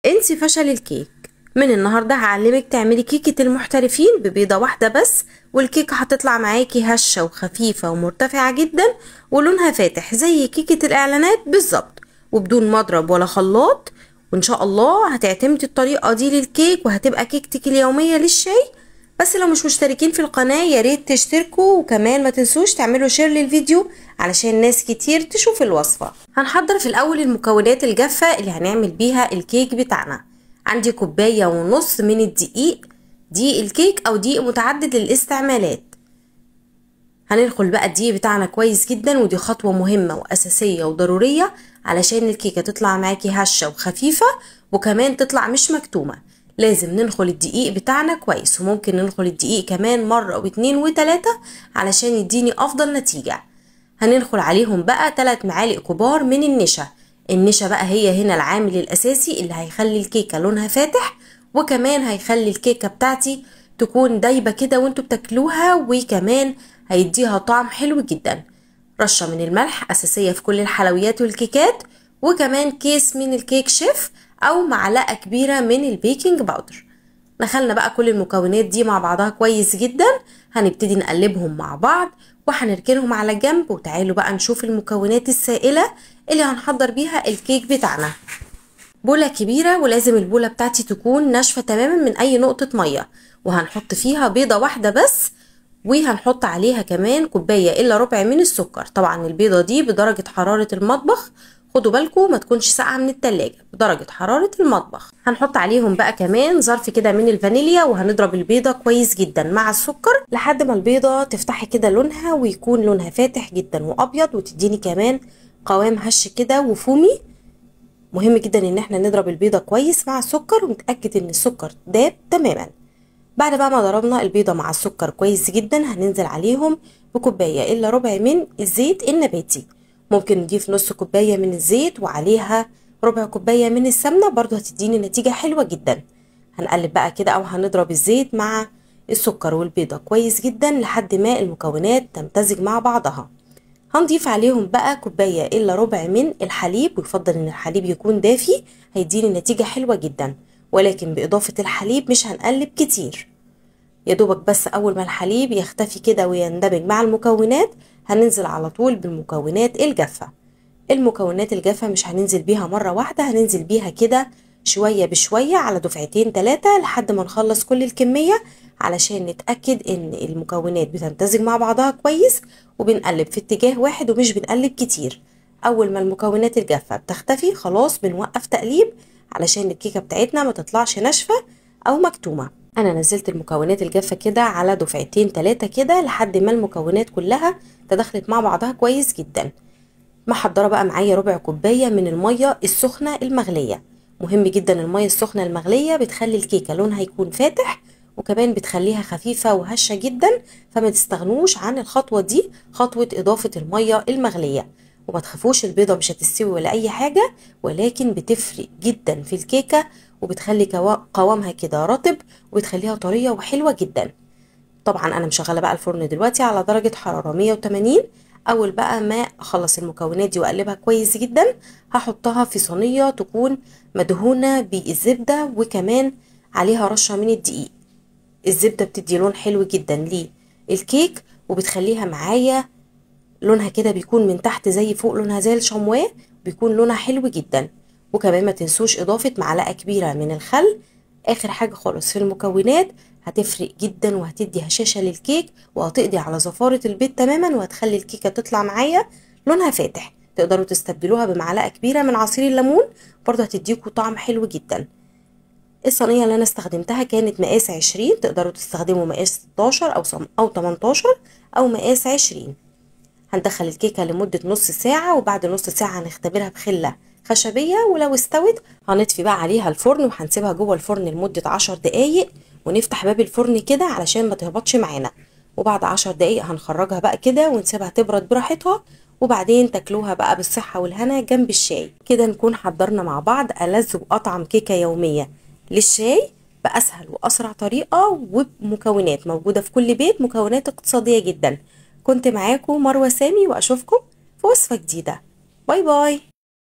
انسي فشل الكيك. من النهارده هعلمك تعملي كيكة المحترفين ببيضة واحدة بس، والكيكة هتطلع معاكي هشة وخفيفة ومرتفعة جدا ولونها فاتح زي كيكة الاعلانات بالظبط، وبدون مضرب ولا خلاط. وان شاء الله هتعتمدي الطريقة دي للكيك وهتبقى كيكتك اليومية للشاي. بس لو مش مشتركين في القناة ياريت تشتركوا، وكمان ما تنسوش تعملوا شير للفيديو علشان ناس كتير تشوف الوصفة. هنحضر في الاول المكونات الجافة اللي هنعمل بيها الكيك بتاعنا. عندي 1.5 كوباية من الدقيق، دقيق الكيك او دقيق متعدد الاستعمالات. هندخل بقى الدقيق بتاعنا كويس جدا، ودي خطوة مهمة واساسية وضرورية علشان الكيكة تطلع معاكي هشة وخفيفة، وكمان تطلع مش مكتومة. لازم ننخل الدقيق بتاعنا كويس، وممكن ننخل الدقيق كمان مرة واتنين وتلاتة علشان يديني افضل نتيجة. هننخل عليهم بقى 3 معالق كبار من النشا. النشا بقى هي هنا العامل الاساسي اللي هيخلي الكيكة لونها فاتح، وكمان هيخلي الكيكة بتاعتي تكون دايبة كده وانتوا بتاكلوها، وكمان هيديها طعم حلو جدا. رشة من الملح اساسية في كل الحلويات والكيكات، وكمان كيس من الكيك شيف او معلقة كبيرة من البيكنج باودر. دخلنا بقى كل المكونات دي مع بعضها كويس جدا. هنبتدي نقلبهم مع بعض وهنركنهم على جنب، وتعالوا بقى نشوف المكونات السائلة اللي هنحضر بيها الكيك بتاعنا. بولة كبيرة، ولازم البولة بتاعتي تكون ناشفة تماما من اي نقطة مية، وهنحط فيها بيضة واحدة بس، وهنحط عليها كمان 1.25 كوباية من السكر. طبعا البيضة دي بدرجة حرارة المطبخ، خدوا بالكم ما تكونش ساقعة من التلاجة، بدرجة حرارة المطبخ. هنحط عليهم بقى كمان ظرف كده من الفانيليا، وهنضرب البيضة كويس جدا مع السكر لحد ما البيضة تفتحي كده لونها ويكون لونها فاتح جدا وابيض، وتديني كمان قوام هش كده وفومي. مهم جدا ان احنا نضرب البيضة كويس مع السكر ونتأكد ان السكر داب تماما. بعد بقى ما ضربنا البيضة مع السكر كويس جدا، هننزل عليهم ب1.25 كوباية من الزيت النباتي. ممكن نضيف نص كوباية من الزيت وعليها ربع كوباية من السمنة، برضو هتديني نتيجة حلوة جدا. هنقلب بقى كده او هنضرب الزيت مع السكر والبيضة كويس جدا لحد ما المكونات تمتزج مع بعضها. هنضيف عليهم بقى 1.25 كوباية من الحليب، ويفضل ان الحليب يكون دافي، هيديني نتيجة حلوة جدا. ولكن بإضافة الحليب مش هنقلب كتير، يا دوبك بس اول ما الحليب يختفي كده ويندمج مع المكونات هننزل على طول بالمكونات الجافة. المكونات الجافة مش هننزل بيها مرة واحدة، هننزل بيها كده شوية بشوية على دفعتين 3 لحد ما نخلص كل الكمية، علشان نتأكد ان المكونات بتمتزج مع بعضها كويس، وبنقلب في اتجاه واحد ومش بنقلب كتير. اول ما المكونات الجافة بتختفي خلاص بنوقف تقليب، علشان الكيكة بتاعتنا ما تطلعش ناشفة او مكتومة. انا نزلت المكونات الجافة كده على دفعتين 3 كده لحد ما المكونات كلها تدخلت مع بعضها كويس جدا. محضره بقى معايا ربع كوبايه من الميه السخنه المغليه. مهم جدا الميه السخنه المغليه بتخلي الكيكه لونها يكون فاتح، وكمان بتخليها خفيفه وهشه جدا. فما تستغنوش عن الخطوه دي، خطوه اضافه الميه المغليه. وما تخافوش البيضه مش هتستوي ولا اي حاجه، ولكن بتفرق جدا في الكيكه، وبتخلي قوامها كده رطب، وبتخليها طريه وحلوه جدا. طبعا انا مشغله بقى الفرن دلوقتي على درجه حراره 180. اول بقى ما اخلص المكونات دي واقلبها كويس جدا، هحطها في صينيه تكون مدهونه بالزبده، وكمان عليها رشه من الدقيق. الزبده بتدي لون حلو جدا للكيك، وبتخليها معايا لونها كده بيكون من تحت زي فوق، لونها زي الشمواه، بيكون لونها حلو جدا. وكمان ما تنسوش اضافه معلقه كبيره من الخل. اخر حاجه خالص في المكونات هتفرق جدا، وهتدي هشاشه للكيك، وهتقضي على زفاره البيض تماما، وهتخلي الكيكه تطلع معايا لونها فاتح. تقدروا تستبدلوها بمعلقه كبيره من عصير الليمون، برضه هتديكوا طعم حلو جدا. الصينيه اللي انا استخدمتها كانت مقاس 20، تقدروا تستخدموا مقاس 16 او 18 او مقاس 20. هندخل الكيكة لمدة نص ساعة، وبعد نص ساعة هنختبرها بخلة خشبية، ولو استوت هنطفي بقى عليها الفرن وهنسيبها جوه الفرن لمدة 10 دقايق، ونفتح باب الفرن كده علشان ما تهبطش معانا. وبعد 10 دقايق هنخرجها بقى كده ونسيبها تبرد براحتها، وبعدين تاكلوها بقى بالصحة والهنا جنب الشاي. كده نكون حضرنا مع بعض ألذ وأطعم كيكة يومية للشاي بأسهل وأسرع طريقة، وبمكونات موجودة في كل بيت، مكونات اقتصادية جدا. كنت معاكم مروة سامي، وأشوفكم في وصفة جديدة. باي باي.